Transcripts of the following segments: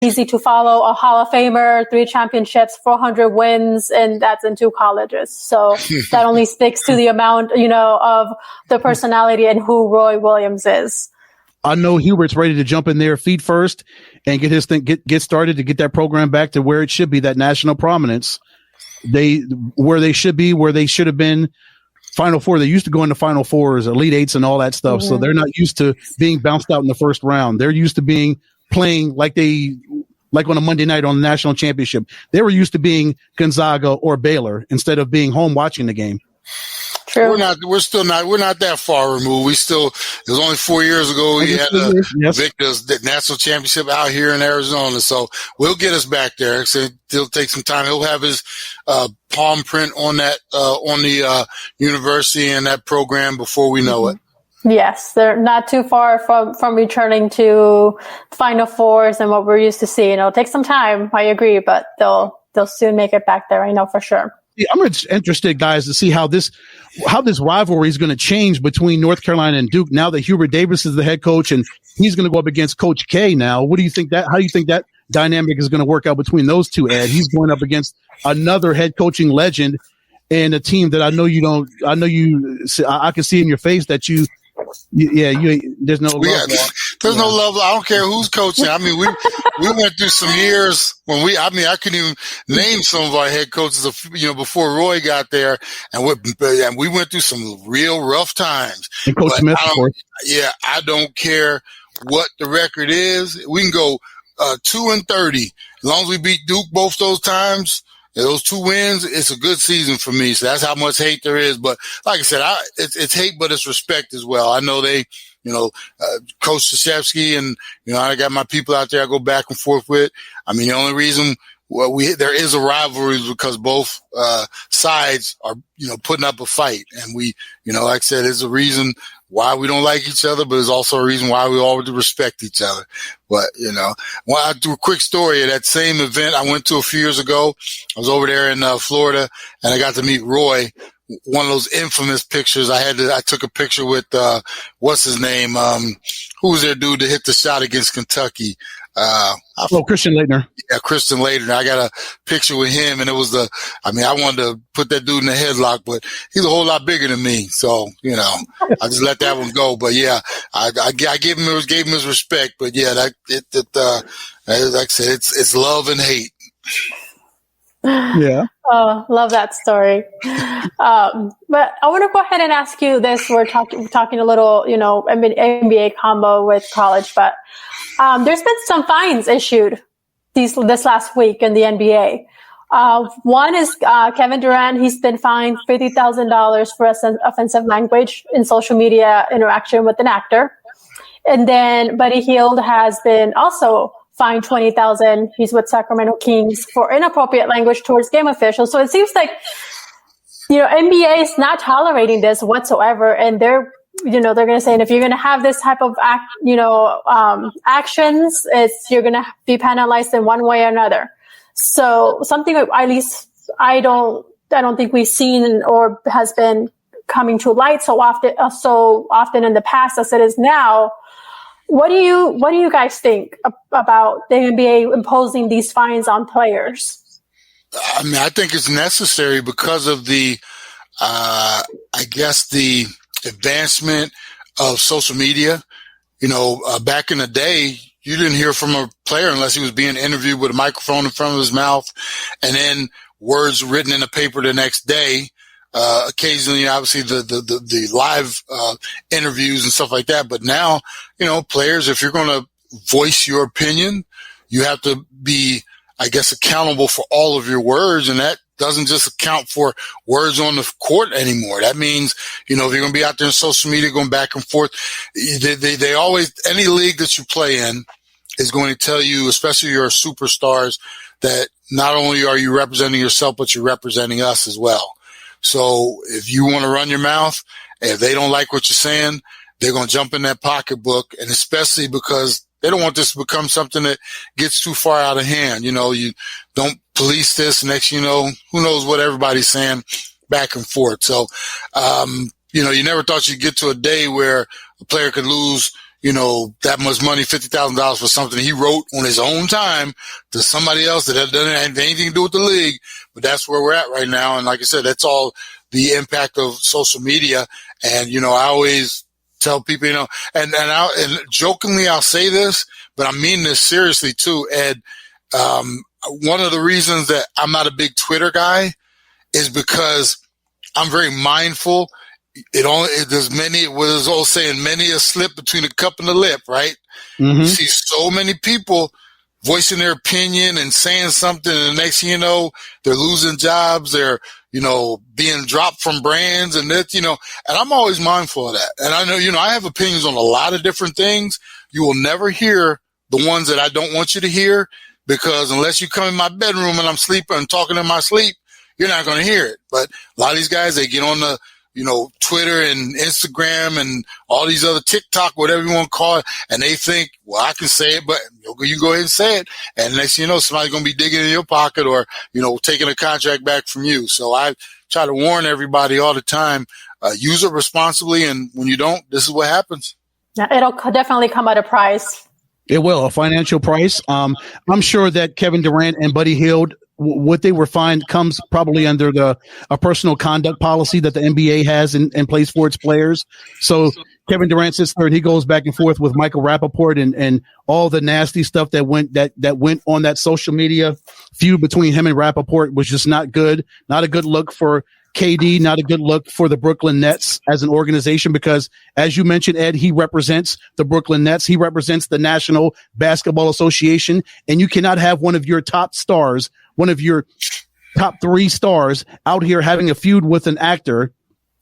easy to follow a Hall of Famer, 3 championships, 400 wins, and that's in 2 colleges. So that only speaks to the amount, of the personality and who Roy Williams is. I know Hubert's ready to jump in there feet first and get his thing, get started to get that program back to where it should be, that national prominence. Where they should be, where they should have been. Final Four. They used to go into Final Fours, Elite Eights, and all that stuff. Mm-hmm. So they're not used to being bounced out in the first round. They're used to playing like on a Monday night on the national championship. They were used to being Gonzaga or Baylor instead of being home watching the game. True. We're not that far removed. It was only 4 years ago we had the Victor's national championship out here in Arizona. So we'll get us back there. It'll take some time. He'll have his palm print on that on the university and that program before we know it. Yes, they're not too far from returning to Final Fours and what we're used to seeing. It'll take some time, I agree, but they'll soon make it back there. I know for sure. Yeah, I'm interested, guys, to see how this rivalry is going to change between North Carolina and Duke now that Hubert Davis is the head coach and he's going to go up against Coach K now. How do you think that dynamic is going to work out between those two, Ed? He's going up against another head coaching legend and a team that I can see in your face that there's no love. There's no love. I don't care who's coaching. I mean, we went through some years when I couldn't even name some of our head coaches, before Roy got there, and we went through some real rough times. And Coach Smith, of course. Yeah, I don't care what the record is. We can go 2-30 as long as we beat Duke both those times. Those 2 wins, it's a good season for me. So that's how much hate there is. But like I said, it's hate, but it's respect as well. I know they, Coach Krzyzewski and, I got my people out there I go back and forth with. I mean, the only reason there is a rivalry is because both sides are, putting up a fight. And we, like I said, there's a reason why we don't like each other, but there's also a reason why we all respect each other. But, I'll do a quick story of that same event I went to a few years ago. I was over there in Florida and I got to meet Roy. One of those infamous pictures I took a picture with, what's his name? Who was their dude that hit the shot against Kentucky? Christian Laettner. Yeah, Christian Laettner. I got a picture with him and it was I wanted to put that dude in the headlock, but he's a whole lot bigger than me. So, I just let that one go. But yeah, I gave him his respect, but yeah, like I said, it's love and hate. Yeah. Oh, love that story. But I want to go ahead and ask you this. We're talking a little, NBA combo with college, but there's been some fines issued this last week in the NBA. One is Kevin Durant. He's been fined $50,000 for offensive language in social media interaction with an actor. And then Buddy Hield has been also fined $20,000. He's with Sacramento Kings for inappropriate language towards game officials. So it seems like, NBA is not tolerating this whatsoever. And they're going to say, and if you're going to have this type of actions, you're going to be penalized in one way or another. So something at least I don't think we've seen or has been coming to light so often in the past as it is now. What do you guys think about the NBA imposing these fines on players? I mean, I think it's necessary because of the advancement of social media. Back in the day, you didn't hear from a player unless he was being interviewed with a microphone in front of his mouth and then words written in the paper the next day. Occasionally, obviously the live, interviews and stuff like that. But now, players, if you're going to voice your opinion, you have to be, accountable for all of your words. And that doesn't just account for words on the court anymore. That means, if you're going to be out there in social media going back and forth, they always, any league that you play in is going to tell you, especially your superstars, that not only are you representing yourself, but you're representing us as well. So if you want to run your mouth, if they don't like what you're saying, they're going to jump in that pocketbook. And especially because they don't want this to become something that gets too far out of hand. You don't police this. Next, who knows what everybody's saying back and forth. So, you never thought you'd get to a day where a player could lose, that much money, $50,000 for something he wrote on his own time to somebody else that doesn't have anything to do with the league. But that's where we're at right now. And like I said, that's all the impact of social media. And, I always tell people, and jokingly I'll say this, but I mean this seriously too, Ed. One of the reasons that I'm not a big Twitter guy is because I'm very mindful. There's old saying, many a slip between the cup and the lip, right? Mm-hmm. You see so many people voicing their opinion and saying something, and the next thing you know, they're losing jobs, they're, being dropped from brands and that, and I'm always mindful of that. And I know, I have opinions on a lot of different things. You will never hear the ones that I don't want you to hear, because unless you come in my bedroom and I'm sleeping and talking in my sleep, you're not going to hear it. But a lot of these guys, they get on the, Twitter and Instagram and all these other TikTok, whatever you want to call it, and they think, well, I can say it, but you go ahead and say it. And next thing you know, somebody's going to be digging in your pocket or, taking a contract back from you. So I try to warn everybody all the time, use it responsibly. And when you don't, this is what happens. Yeah, it'll definitely come at a price. It will, a financial price. I'm sure that Kevin Durant and Buddy Hield, what they were fined comes probably under a personal conduct policy that the NBA has in place for its players. So Kevin Durant sits there and he goes back and forth with Michael Rappaport and all the nasty stuff that went on that social media feud between him and Rappaport was just not good. Not a good look for KD, not a good look for the Brooklyn Nets as an organization, because as you mentioned, Ed, he represents the Brooklyn Nets. He represents the National Basketball Association, and you cannot have one of your top stars, one of your top 3 stars out here having a feud with an actor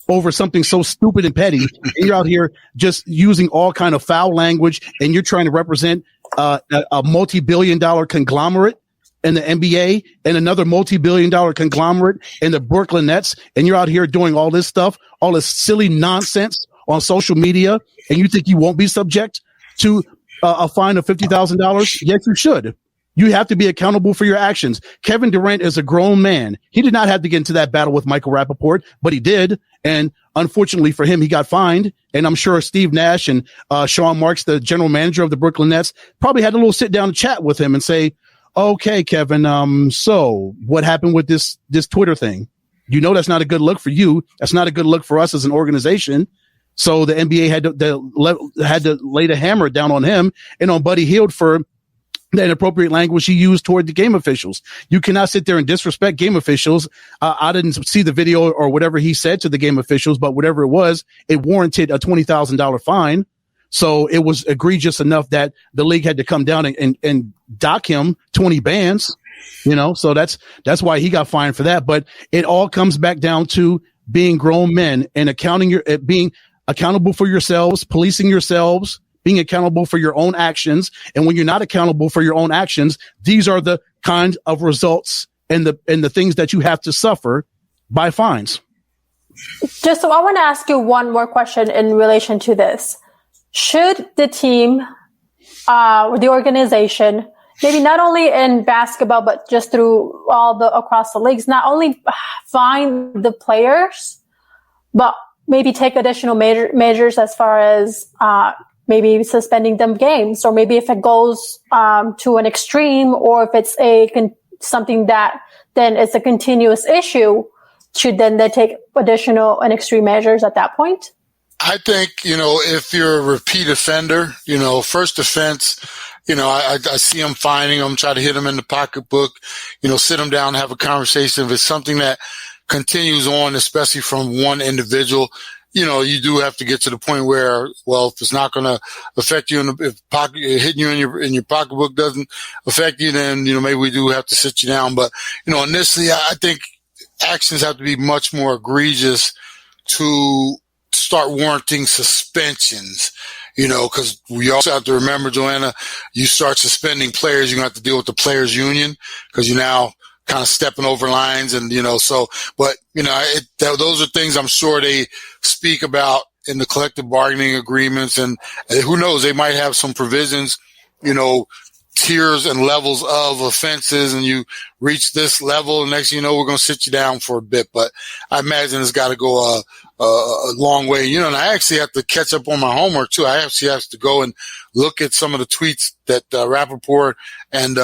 over something so stupid and petty. And you're out here just using all kind of foul language, and you're trying to represent a multi-billion-dollar conglomerate in the NBA and another multi-billion-dollar conglomerate in the Brooklyn Nets, and you're out here doing all this stuff, all this silly nonsense on social media, and you think you won't be subject to a fine of $50,000? Yes, you should. You have to be accountable for your actions. Kevin Durant is a grown man. He did not have to get into that battle with Michael Rappaport, but he did. And unfortunately for him, he got fined. And I'm sure Steve Nash and Sean Marks, the general manager of the Brooklyn Nets, probably had a little sit down and chat with him and say, okay, Kevin, so what happened with this Twitter thing? That's not a good look for you. That's not a good look for us as an organization. So the NBA had to lay the hammer down on him and on Buddy Hield for the inappropriate language he used toward the game officials. You cannot sit there and disrespect game officials. I didn't see the video or whatever he said to the game officials, but whatever it was, it warranted a $20,000 fine. So it was egregious enough that the league had to come down and dock him 20 bans, so that's why he got fined for that. But it all comes back down to being grown men and being accountable for yourselves, policing yourselves, being accountable for your own actions. And when you're not accountable for your own actions, these are the kind of results and the things that you have to suffer by fines. Just so I want to ask you one more question in relation to this. Should the team or the organization, maybe not only in basketball, but just through across the leagues, not only fine the players, but maybe take additional measures as far as maybe suspending them games, or maybe if it goes to an extreme, or if it's something that then it's a continuous issue, should then they take additional and extreme measures at that point? I think, if you're a repeat offender, first offense, I see them finding them, try to hit them in the pocketbook, sit them down, have a conversation. If it's something that continues on, especially from one individual, you do have to get to the point where, well, if it's not going to affect you if hitting you in your pocketbook doesn't affect you, then, maybe we do have to sit you down. But, initially, I think actions have to be much more egregious to start warranting suspensions, because we also have to remember, Johanna, you start suspending players, you're going to have to deal with the players union, because you're now kind of stepping over lines and, but, those are things I'm sure they speak about in the collective bargaining agreements, and who knows, they might have some provisions, tiers and levels of offenses, and you reach this level, and next thing you know, we're going to sit you down for a bit. But I imagine it's got to go a long way. And I actually have to catch up on my homework too. I actually have to go and look at some of the tweets that Rappaport and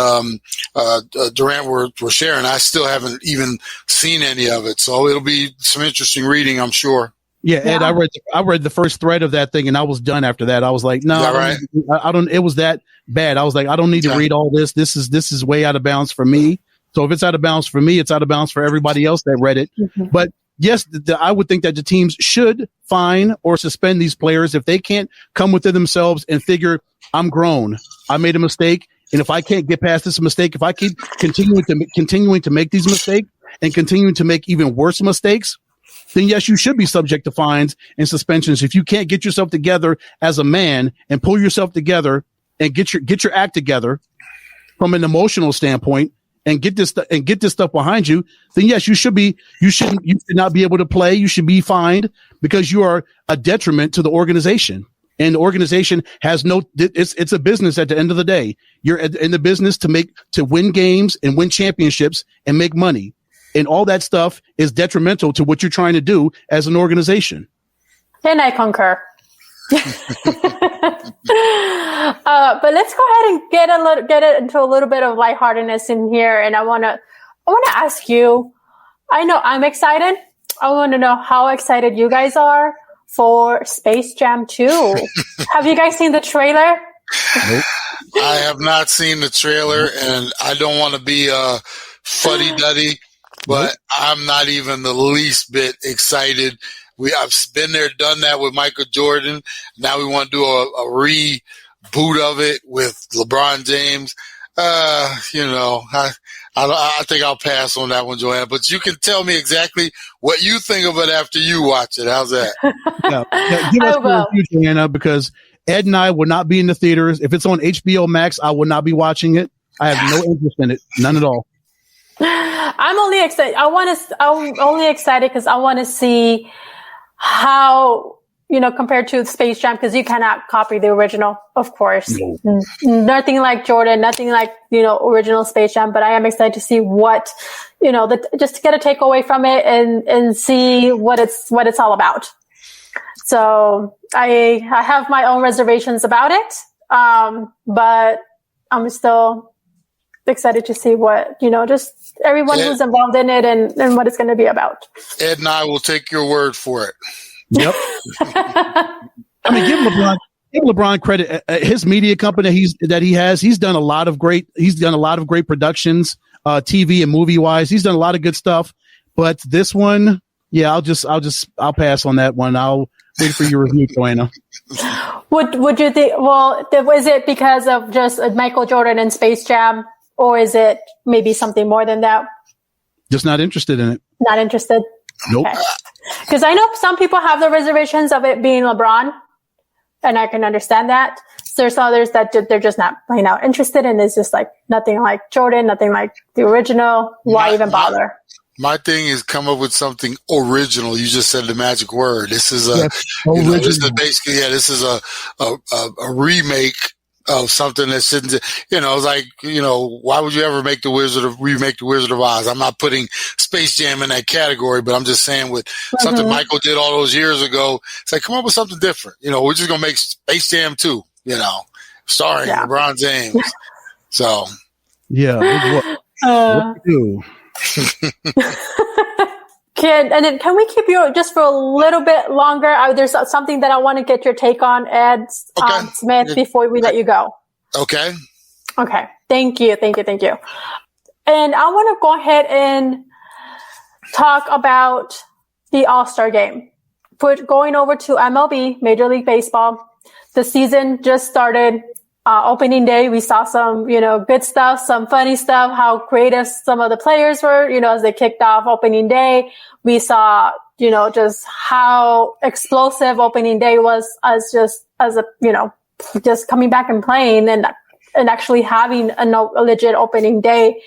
Durant were sharing. I still haven't even seen any of it, so it'll be some interesting reading, I'm sure. Yeah, Ed, I read the first thread of that thing, and I was done after that. I was like, no, I don't. It was that bad. I was like, I don't need to read all this. This is way out of bounds for me. So if it's out of bounds for me, it's out of bounds for everybody else that read it. Mm-hmm. But yes, I would think that the teams should fine or suspend these players if they can't come within themselves and figure, I'm grown, I made a mistake, and if I can't get past this mistake, if I keep continuing to make these mistakes and continuing to make even worse mistakes, then yes, you should be subject to fines and suspensions. If you can't get yourself together as a man and pull yourself together and get your act together from an emotional standpoint and get this stuff behind you, then yes, you should not be able to play. You should be fined because you are a detriment to the organization. And the organization has it's a business at the end of the day. You're in the business to win games and win championships and make money. And all that stuff is detrimental to what you're trying to do as an organization. And I concur. But let's go ahead and get it into a little bit of lightheartedness in here. And I want to ask you, I know I'm excited. I want to know how excited you guys are for Space Jam 2. Have you guys seen the trailer? Nope. I have not seen the trailer, and I don't want to be fuddy-duddy, but I'm not even the least bit excited. I've been there, done that with Michael Jordan. Now we want to do a reboot of it with LeBron James. I think I'll pass on that one, Joanna. But you can tell me exactly what you think of it after you watch it. How's that? Give us a review, Joanna, because Ed and I will not be in the theaters. If it's on HBO Max, I will not be watching it. I have no interest in it, none at all. I'm only excited. I'm only excited because I want to see how, compared to Space Jam, because you cannot copy the original, of course. No. Nothing like Jordan, nothing like, original Space Jam, but I am excited to see what, just to get a takeaway from it and see what it's all about. So I have my own reservations about it. But I'm still excited to see what, just everyone who's involved in it and what it's going to be about. Ed and I will take your word for it. Yep. I mean, give LeBron credit. His media company he's done a lot of great productions, TV and movie wise. He's done a lot of good stuff, but this one, yeah, I'll pass on that one. I'll wait for your review, Joanna. Would you think, was it because of just Michael Jordan and Space Jam, or is it maybe something more than that? Just not interested in it. Not interested? Nope. Because I know some people have the reservations of it being LeBron, and I can understand that. So there's others that they're just not plain out interested in. It's just like nothing like Jordan, nothing like the original. Why even bother? My thing is come up with something original. You just said the magic word. This is this is basically, this is a remake of something that shouldn't, it's like, why would you ever remake the Wizard of Oz? I'm not putting Space Jam in that category, but I'm just saying with something Michael did all those years ago, it's like, come up with something different. We're just going to make Space Jam 2, starring LeBron James. So. Yeah. What to do? Can we keep you just for a little bit longer? There's something that I want to get your take on, Ed Smith, before we let you go. Okay. Thank you. And I want to go ahead and talk about the All-Star game. Going over to MLB, Major League Baseball. The season just started. Opening day, we saw some, good stuff, some funny stuff, how creative some of the players were, as they kicked off opening day. We saw, just how explosive opening day was just coming back and playing and actually having a legit opening day,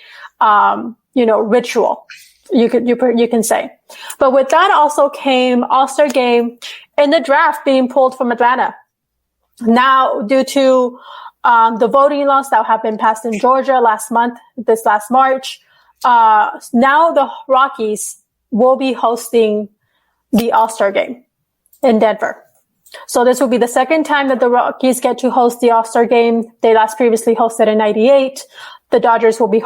ritual. You can say. But with that also came All-Star game and the draft being pulled from Atlanta. Now, due to the voting laws that have been passed in Georgia last March. Now the Rockies will be hosting the All-Star game in Denver. So this will be the second time that the Rockies get to host the All-Star game. They last previously hosted in 98. The Dodgers will be